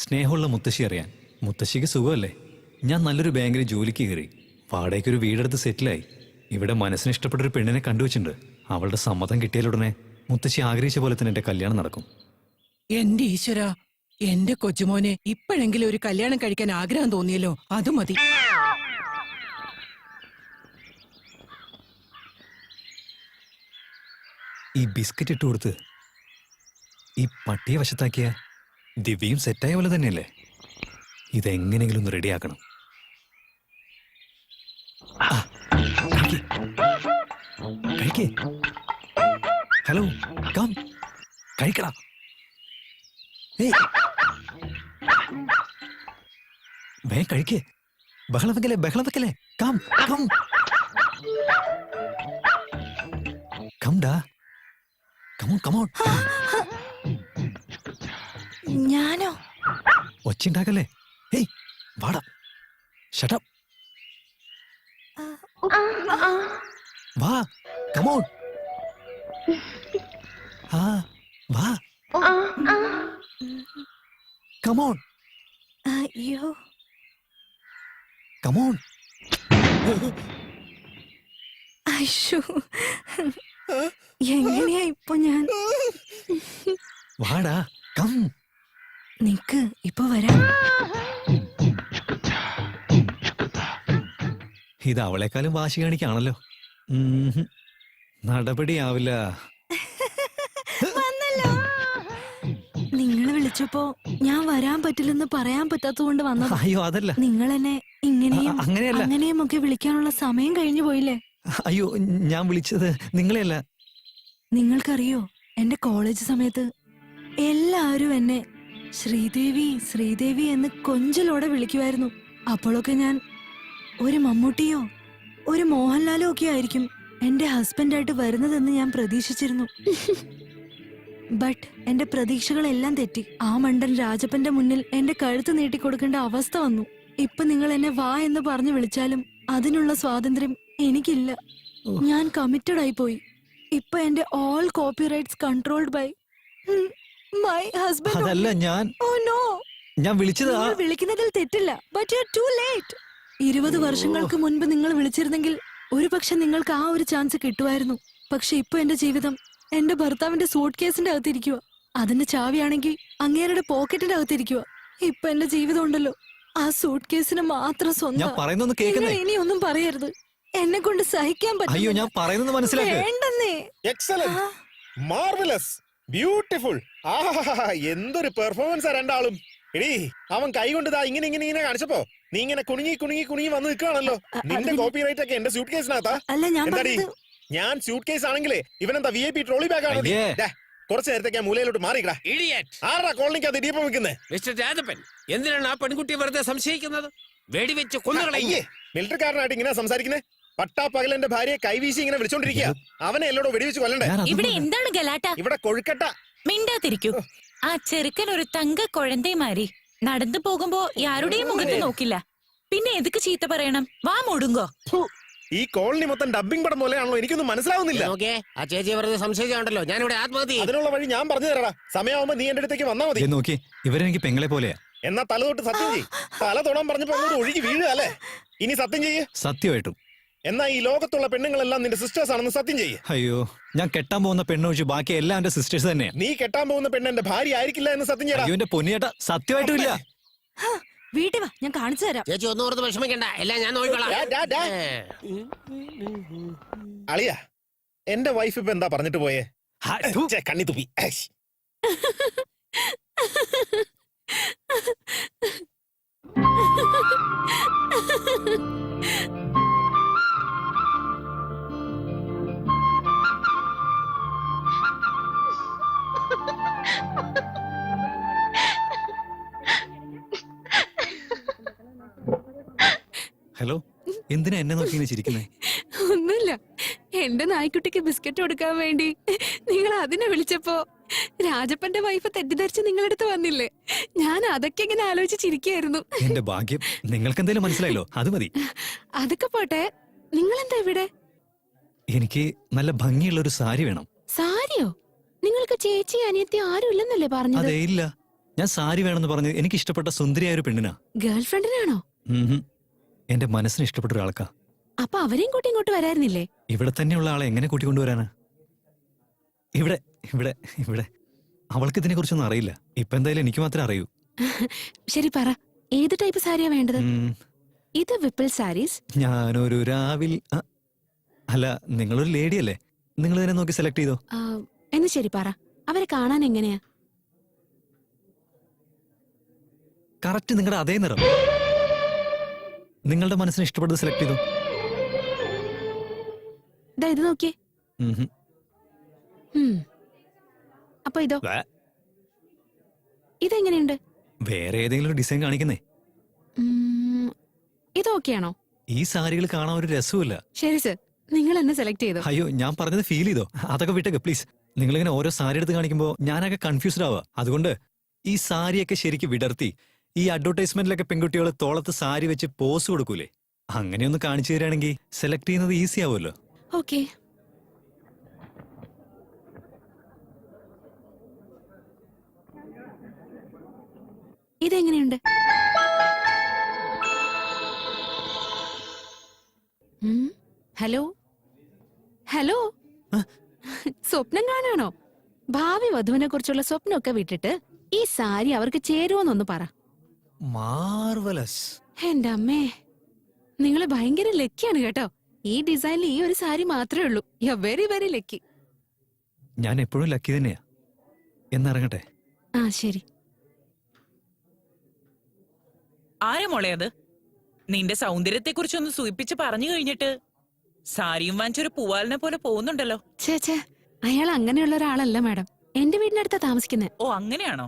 സ്നേഹമുള്ള മുത്തശ്ശി അറിയാൻ. മുത്തശ്ശിക്ക് സുഖമല്ലേ? ഞാൻ നല്ലൊരു ബാങ്കിൽ ജോലിക്ക് കയറി, വാടകയ്ക്കൊരു വീടെടുത്ത് സെറ്റിലായി. ഇവിടെ മനസ്സിന് ഇഷ്ടപ്പെട്ടൊരു പെണ്ണിനെ കണ്ടുവച്ചിട്ടുണ്ട്. അവളുടെ സമ്മതം കിട്ടിയാലുടനെ മുത്തശ്ശി ആഗ്രഹിച്ച പോലെ തന്നെ എന്റെ കല്യാണം നടക്കും. എന്റെ ഈശ്വര, എന്റെ കൊച്ചുമോനെ ഇപ്പോഴെങ്കിലും ഒരു കല്യാണം കഴിക്കാൻ ആഗ്രഹം തോന്നിയല്ലോ, അത് മതി. ഈ ബിസ്ക്കറ്റ് ഇട്ട് കൊടുത്ത് ഈ പട്ടിയെ വശത്താക്കിയ ദിവ്യയും സെറ്റായ പോലെ തന്നെയല്ലേ? ഇതെങ്ങനെയെങ്കിലും ഒന്ന് റെഡിയാക്കണം. Hello, come കഴിക്കടാ. വേ കഴിക്കേ, ബഹളം വെക്കലേ. കം കം കം ഡാ, കമോൺ. ഞാനോ? ഒച്ചുണ്ടാക്കല്ലേ. ഹേയ് വാടാ, ഷട്ട് അപ്പ്. വാ, കമോൺ. വാ, കമോൺ. അയ്യോ, കമോൺ. അയ്യോ, എങ്ങനെയാ ഇപ്പൊ ഞാൻ? വാടാ, കം. നിക്ക്, ഇപ്പൊ വരാം. ഇത് അവളെക്കാളും വാശി കാണിക്കാണല്ലോ. നടപടിയാവില്ല. വന്നല്ലോ. നിങ്ങള് വിളിച്ചപ്പോ ഞാൻ വരാൻ പറ്റില്ലെന്ന് പറയാൻ പറ്റാത്തതുകൊണ്ട് വന്നത്. അയ്യോ അതല്ല, നിങ്ങൾ എന്നെ ഇങ്ങനെയും അങ്ങനെയല്ല, അങ്ങനെയും ഒക്കെ വിളിക്കാനുള്ള സമയം കഴിഞ്ഞു പോയില്ലേ? അയ്യോ, ഞാൻ വിളിച്ചത് നിങ്ങളെയല്ല. നിങ്ങൾക്കറിയോ, എന്റെ കോളേജ് സമയത്ത് എല്ലാവരും എന്നെ ശ്രീദേവി എന്ന് കൊഞ്ചലോടെ വിളിക്കുമായിരുന്നു. അപ്പോഴൊക്കെ ഞാൻ ഒരു മമ്മൂട്ടിയോ ഒരു മോഹൻലാലോ ഒക്കെ ആയിരിക്കും എന്റെ ഹസ്ബൻഡായിട്ട് വരുന്നതെന്ന് ഞാൻ പ്രതീക്ഷിച്ചിരുന്നു. ബട്ട് എന്റെ പ്രതീക്ഷകളെല്ലാം തെറ്റി. ആ മണ്ടൻ രാജപ്പന്റെ മുന്നിൽ എന്റെ കഴുത്ത് നീട്ടിക്കൊടുക്കേണ്ട അവസ്ഥ വന്നു. ഇപ്പൊ നിങ്ങൾ എന്നെ വാ എന്ന് പറഞ്ഞു വിളിച്ചാലും അതിനുള്ള സ്വാതന്ത്ര്യം എനിക്കില്ല. ഞാൻ കമ്മിറ്റഡ് ആയി പോയി. ഇപ്പൊ എന്റെ all copyrights controlled by my husband. അതല്ല ഞാൻ. ഓ നോ, ഞാൻ വിളിച്ചത് വിളിക്കുന്നതിൽ തെറ്റില്ല. But you are too late. 20 വർഷങ്ങൾക്ക് മുൻപ് നിങ്ങൾ വിളിച്ചിരുന്നെങ്കിൽ ഒരു പക്ഷെ നിങ്ങൾക്ക് ആ ഒരു ചാൻസ് കിട്ടുമായിരുന്നു. പക്ഷെ ഇപ്പൊ എന്റെ ജീവിതം എന്റെ ഭർത്താവിന്റെ സൂട്ട് കേസിന്റെ അകത്തിരിക്കുക. അതിന്റെ ചാവിയാണെങ്കിൽ അങ്ങേരുടെ പോക്കറ്റിന്റെ അകത്തിരിക്കുക. ഇപ്പൊ എന്റെ ജീവിതം ഉണ്ടല്ലോ, ആ സൂട്ട് കേസിന് മാത്രം സ്വന്തം. ഇനി ഒന്നും പറയരുത്, എന്നെ കൊണ്ട് സഹിക്കാൻ പറ്റില്ല. അയ്യോ, ഞാൻ പറയുന്നത് മനസ്സിലാക്ക്. വേണ്ടെന്നേ. Excellent, marvellous, beautiful. എന്തൊരു പെർഫോമൻസാ രണ്ടാളും. എടീ, അവൻ കൈകൊണ്ട് ഇങ്ങനെ കാണിച്ചപ്പോ നീ ഇങ്ങനെ കുണുങ്ങി വന്ന് നിൽക്കുകയാണല്ലോ. നിന്റെ കോപ്പിറൈറ്റ് ഒക്കെ എന്റെ സൂട്ട് കേസിനകത്താ. എന്താടി, ഞാൻ സൂട്ട് കേസ് ആണെങ്കിലേ ഇവനെന്താ VIP ട്രോളി ബാഗ് ആണ്. കുറച്ചു നേരത്തേക്ക് മൂലയിലോട്ട് മാറിക്കടാ. ആരാ കോളനിക്കകത്ത് ഇടിയപ്പം വെക്കുന്നത്? മിസ്റ്റർ രാജപ്പൻ, എന്തിനാണ് ആ പെൺകുട്ടിയെ വെറുതെ സംശയിക്കുന്നത്? വെടിവെച്ച് കൊന്നുകളയേ. മിലിറ്ററിക്കാരനായിട്ട് ഇങ്ങനെ സംസാരിക്കുന്നേ? പട്ടാപ്പകൽ എന്റെ ഭാര്യയെ കൈവീശി ഇങ്ങനെ വിളിച്ചോണ്ടിരിക്കുക. അവനെ എല്ലോടോ വെടിവെച്ച് കൊല്ലണ്ടേ? ഇവിടെ എന്താണ് ഗലാട്ട? ഇവിടെ കൊഴുക്കട്ട. മിണ്ടാതിരിക്കൂ. ആ ചെറുക്കൻ ഒരു തങ്ക കുഴന്തേമാരി നടന്നു പോകുമ്പോ ആരുടെയും മുഖത്ത് നോക്കില്ല. പിന്നെ എതുക്ക് ചീത്ത പറയണം? വാ മൂടുങ്കോ. ഈ കോളനി മൊത്തം ഡബിംഗ് പടം പോലെയാണല്ലോ, എനിക്കൊന്നും മനസ്സിലാവുന്നില്ല. ആ ചേച്ചിയെ വെറുതെ സംശയിച്ചാണ്ടല്ലോ ഞാനിവിടെ ആത്മഹത്യ. അതിനുള്ള വഴി ഞാൻ പറഞ്ഞു തരാടാ. സമയമാകുമ്പോ നീ എന്റെ അടുത്തേക്ക് വന്നാ മതി. നോക്കി, ഇവരെനിക്ക് പെങ്ങളെ പോലെയാ. എന്നാ തല തൊട്ട് സത്യം ചെയ്യ്. തല തൊടാൻ പറഞ്ഞപ്പോ അങ്ങോട്ട് ഒഴുകി വീഴുക അല്ലേ? ഇനി സത്യം ചെയ്യ്. സത്യമായിട്ടും. എന്നാ ഈ ലോകത്തുള്ള പെണ്ണുങ്ങളെല്ലാം നിന്റെ സിസ്റ്റേഴ്സ് ആണെന്ന് സത്യം ചെയ്യ്. അയ്യോ, ഞാൻ കെട്ടാൻ പോകുന്ന പെണ്ണൊഴിച്ച് ബാക്കി എല്ലാം എന്റെ സിസ്റ്റേഴ്സ് തന്നെയാ. നീ കെട്ടാൻ പോകുന്ന പെണ്ണ് എന്റെ ഭാര്യ ആയിരിക്കില്ല എന്ന് സത്യം ചെയ്യടാ. അയ്യോ എന്റെ പൊന്നിയേട്ടാ, സത്യമായിട്ടും ഇല്ല. വീട്ടിൽ വാ, ഞാൻ കാണിച്ചു തരാം. ചേച്ചി ഒന്നും ഓർത്ത് വിഷമിക്കണ്ട, എല്ലാം ഞാൻ നോക്കിക്കോളാം. അളിയ, എന്റെ വൈഫ് ഇപ്പൊ എന്താ പറഞ്ഞിട്ട് പോയേ? കണ്ണി തുപ്പി. ഹലോ, എന്തിനാ എന്നെ നോക്കി ചിരിക്കുന്നേ? ഒന്നുമില്ല, എന്റെ നായ്ക്കുട്ടിക്ക് ബിസ്ക്കറ്റ് കൊടുക്കാൻ വേണ്ടി നിങ്ങൾ അതിനെ വിളിച്ചപ്പോ രാജപ്പന്റെ വൈഫ് തെറ്റിദ്ധരിച്ച് നിങ്ങളടുത്ത് വന്നില്ലേ? ഞാൻ അതൊക്കെ ഇങ്ങനെ ആലോചിച്ചിരിക്കുകയായിരുന്നു. എന്റെ ഭാഗ്യം, നിങ്ങൾക്ക് എന്തെങ്കിലും മനസ്സിലായല്ലോ, അത് മതി. അതൊക്കെ പോട്ടെ, നിങ്ങൾ എന്താ ഇവിടെ? എനിക്ക് നല്ല ഭംഗിയുള്ള ഒരു സാരി വേണം. സാരിയോ? നിങ്ങൾക്ക് ചേച്ചി അനിയത്തി ആരും ഇല്ലെന്നല്ലേ പറഞ്ഞത്? അതെ, ഇല്ല. ഞാൻ സാരി വേണമെന്ന് പറഞ്ഞ് എനിക്ക് ഇഷ്ടപ്പെട്ട സുന്ദരിയായ ഒരു പെണ്ണിനാ. ഗേൾ ഫ്രണ്ടിനാണോ? എന്റെ മനസ്സിന് ഇഷ്ടപ്പെട്ട ഒരാൾക്കാ. അപ്പൊ അവരെയും കൂട്ടി ഇങ്ങോട്ട് വരായിരുന്നില്ലേ? ഇവിടെ തന്നെയുള്ള ആളെ എങ്ങനെ കൂട്ടിക്കൊണ്ടുവരാനാ? ഇവിടെ ഇവിടെ ഇവിടെ അവൾക്ക് ഇതിനെ കുറിച്ചൊന്നും അറിയില്ല. ഇപ്പൊ എന്തായാലും എനിക്ക് മാത്രമേ അറിയൂ. ശരി പറ, ഏത് ടൈപ്പ് സാരിയാ വേണ്ടത്? ഉം, ഇത് വിപ്പിൾ സാരീസ്. ഞാനൊരു രാവിൽ അല്ല, നിങ്ങളൊരു ലേഡി അല്ലേ, നിങ്ങൾ ഇതിനെ നോക്കി സെലക്ട് ചെയ്തോ. എന്ന് ശരി പറ, അവരെ കാണാൻ എങ്ങനെയാ? കറക്റ്റ് നിങ്ങളുടെ അതേ നിറം. നിങ്ങളുടെ മനസ്സിന് ഇഷ്ടപ്പെട്ടത് സെലക്ട് ചെയ്തോ. ദാ ഇത് നോക്കിയേ. ഉം. അപ്പൊ ഇതോ? വേ. ഇതെങ്ങനെയുണ്ട്? വേറെ ഏതെങ്കിലും ഡിസൈൻ കാണിക്കുന്നേ. ഇത് ഓക്കെയാണോ? ഈ സാരികൾ കാണാൻ ഒരു രസമില്ല. ശരി സർ, നിങ്ങൾ എന്നെ സെലക്ട് ചെയ്തോ. അയ്യോ, ഞാൻ പറഞ്ഞത് ഫീൽ ചെയ്തോ. അതൊക്കെ വിട്ടേക്ക് പ്ലീസ്. നിങ്ങളിങ്ങനെ ഓരോ സാരി എടുത്ത് കാണിക്കുമ്പോൾ ഞാനൊക്കെ കൺഫ്യൂസ്ഡ് ആവുക. അതുകൊണ്ട് ഈ സാരിയൊക്കെ ശരിക്കും വിടർത്തി ഈ അഡ്വർടൈസ്മെന്റിലൊക്കെ പെൺകുട്ടികൾ തോളത്ത് സാരി വെച്ച് പോസ് കൊടുക്കൂലേ, അങ്ങനെയൊന്ന് കാണിച്ചു തരാണെങ്കിൽ സെലക്ട് ചെയ്യുന്നത് ഈസി ആവുമല്ലോ. ഓക്കെ. ഇതെങ്ങനെയുണ്ട്? ഹലോ ഹലോ, സ്വപ്നം കാണാണോ? ഭാവി വധുവിനെ കുറിച്ചുള്ള സ്വപ്നമൊക്കെ വിട്ടിട്ട് ഈ സാരി അവർക്ക് ചേരുവോന്നൊന്ന് പറ. മാർവലസ്. എന്റെ അമ്മേ, നിങ്ങള് ഭയങ്കര ലക്കിയാണ് കേട്ടോ. ഈ ഡിസൈനിൽ ഈ ഒരു സാരി മാത്രമേ ഉള്ളൂ. You very very lucky. ഞാൻ എപ്പോഴും ലക്കി തന്നെയാ. എന്നിറങ്ങട്ടെ. ആ ശരി. ആരാ മോളെ അത്? നിന്റെ സൗന്ദര്യത്തെ കുറിച്ചൊന്ന് സൂചിപ്പിച്ച് പറഞ്ഞു കഴിഞ്ഞിട്ട് സാരിയും വാങ്ങിച്ചൊരു പൂവാലിനെ പോലെ പോകുന്നുണ്ടല്ലോ. ചേച്ചേ, അയാൾ അങ്ങനെയുള്ള ഒരാളല്ല മാഡം. എന്റെ വീടിനടുത്താ താമസിക്കുന്നേ. ഓ, അങ്ങനെയാണോ?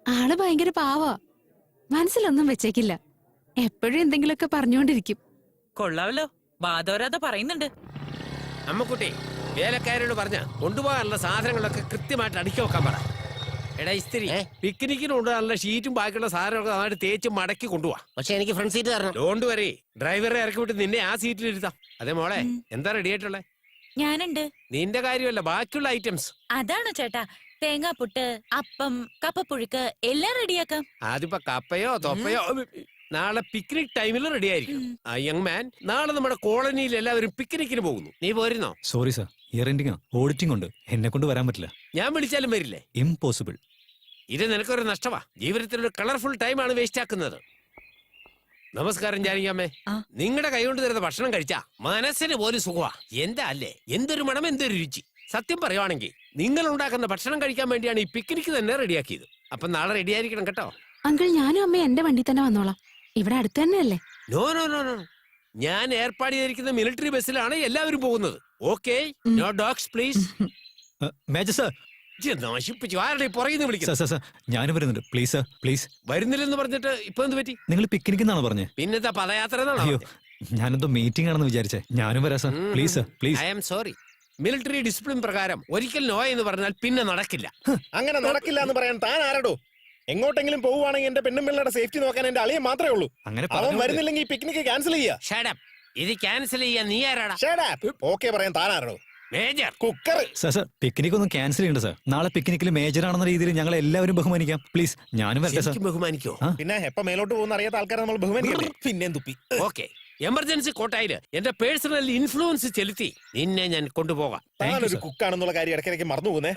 ആള് ഭയങ്കര പാവാ. മനസ്സിലൊന്നും വെച്ചേക്കില്ല. എപ്പോഴും എന്തെങ്കിലുമൊക്കെ പറഞ്ഞുകൊണ്ടിരിക്കും. കൊള്ളാവല്ലോ, വാദോരാതെ പറയുന്നുണ്ട്. അമ്മക്കുട്ടി, വേലക്കാരോട് പറഞ്ഞ കൊണ്ടുപോകാനുള്ള സാധനങ്ങളൊക്കെ കൃത്യമായിട്ട് അടുക്കി വെക്കാൻ പറ. എടാ ഇസ്തിരി, പിക്നിക്കിന് കൊണ്ടുപോകാനുള്ള ഷീറ്റും ബാക്കിയുള്ള സാധനങ്ങളൊക്കെ നന്നായിട്ട് തേച്ച് മടക്കി കൊണ്ടുപോവാ. പക്ഷെ എനിക്ക് ഫ്രണ്ട് സീറ്റ് തരണം. ഡോണ്ട് വരി, ഡ്രൈവറെ ഇറക്കി വിട്ട് നിന്നെ ആ സീറ്റിൽ ഇരുത്താം. അതെ മോളെ, എന്താ റെഡി ആയിട്ടുള്ളേ? ഞാനുണ്ട്. നിന്റെ കാര്യമല്ല, ബാക്കിയുള്ള ഐറ്റംസ്. അതാണോ ചേട്ടാ? തേങ്ങാപ്പുട്ട്, അപ്പം, കപ്പപ്പുഴുക്ക് എല്ലാം റെഡിയാക്കാം. അതിപ്പോ കപ്പയോ തൊപ്പയോ നാളെ പിക്നിക് ടൈമിൽ റെഡി ആയിരിക്കും. ആ യങ് മാൻ, നാളെ നമ്മുടെ കോളനിയിൽ എല്ലാവരും പിക്നിക്കിന് പോകുന്നു. നീ പോരുന്നോ? Sorry sir, year ending auditing ഉണ്ട്, എന്നെ കൊണ്ട് വരാൻ പറ്റില്ല. ഞാൻ വിളിച്ചാലും വരില്ലേ? ഇംപോസിബിൾ. ഇത് നിനക്കൊരു നഷ്ടമാ. ജീവിതത്തിൽ ഒരു കളർഫുൾ ടൈമാണ് വേസ്റ്റ് ആക്കുന്നത്. നമസ്കാരം ജാനകിയമ്മേ. നിങ്ങളുടെ കൈകൊണ്ട് തരുന്ന ഭക്ഷണം കഴിച്ചാ മനസ്സിന് പോലും സുഖമാ. എന്താ അല്ലേ, എന്തൊരു മണം, എന്തൊരു രുചി. സത്യം പറയുവാണെങ്കിൽ നിങ്ങൾ ഉണ്ടാക്കുന്ന ഭക്ഷണം കഴിക്കാൻ വേണ്ടിയാണ് ഈ പിക്നിക്ക് തന്നെ റെഡിയാക്കിയത്. അപ്പൊ നാളെ റെഡി ആയിരിക്കണം കേട്ടോ. അങ്കിൾ, ഞാനും അമ്മയും എന്റെ വണ്ടി തന്നെ വന്നോളാം. ഇവിടെ അടുത്ത് തന്നെയല്ലേ? നോ നോ നോ നോ, ഞാൻ ഏർപ്പാട് ചെയ്തിരിക്കുന്ന മിലിറ്ററി ബസ്സിലാണ് എല്ലാവരും പോകുന്നത്. Okay, no dogs please. Major sir. നശിപ്പിച്ചു. ആരുടെ പുറകിൽ വിളിക്കുന്നത്? സാർ സാർ, ഞാനും വരുന്നുണ്ട്. Please sir, please. വരുന്നില്ലെന്ന് പറഞ്ഞിട്ട് ഇപ്പൊ എന്ത് പറ്റി? നിങ്ങൾ പിക്നിക് എന്നാണ് പറഞ്ഞത്. പിന്നത്തെ പദയാത്ര എന്നാണോ? അയ്യോ, ഞാനെന്തോ മീറ്റിംഗ് ആണെന്ന് വിചാരിച്ചേ. ഞാനും വരാം sir. Please sir, please. I am sorry. Military discipline പ്രകാരം ഒരിക്കൽ നോ എന്ന് പറഞ്ഞാൽ പിന്നെ നടക്കില്ല. അങ്ങനെ നടക്കില്ല എന്ന് പറയാൻ താൻ ആരടോ? എങ്ങോട്ടെങ്കിലും പോവുകയാണെങ്കിൽ എന്റെ പെണ്ണുമ്പിള്ളയുടെ സേഫ്റ്റി നോക്കാൻ എന്റെ അളിയെ മാത്രമേ ഉള്ളൂ. അങ്ങനെ അവൻ വരുന്നില്ലെങ്കിൽ ഈ പിക്നിക്ക് ക്യാൻസൽ ചെയ്യാ. Shut up. ഇത് ക്യാൻസൽ ചെയ്യാൻ നീ ആരാടാ? ഓക്കെ പറയാൻ താൻ ആരടോ? Major cooker. Sir sir, picnic ഒന്നും ക്യാൻസൽ ചെയ്യണ്ട സാർ. നാളെ പിക്നിക്കിൽ മേജർ ആണെന്ന രീതിയിൽ ഞങ്ങൾ എല്ലാവരും ബഹുമാനിക്കാം. പ്ലീസ്, ഞാനും വരട്ടെ സാർ. ബഹുമാനിക്കോ? പിന്നെ എപ്പ മേലോട്ട് പോകുന്ന അറിയാത്ത ആൾക്കാരെ നമ്മൾ ബഹുമാനിക്കണ്ടേ? പിന്നെ തുപ്പി. ഓക്കെ, എമർജൻസി കോട്ടായില് എന്റെ പേഴ്സണൽ ഇൻഫ്ലുവൻസ് ചെലുത്തി നിന്നെ ഞാൻ കൊണ്ടുപോകാം. താനൊരു കുക്കാണെന്നുള്ള കാര്യം ഇടയ്ക്കിടയ്ക്ക് മറന്നു പോകുന്നേ.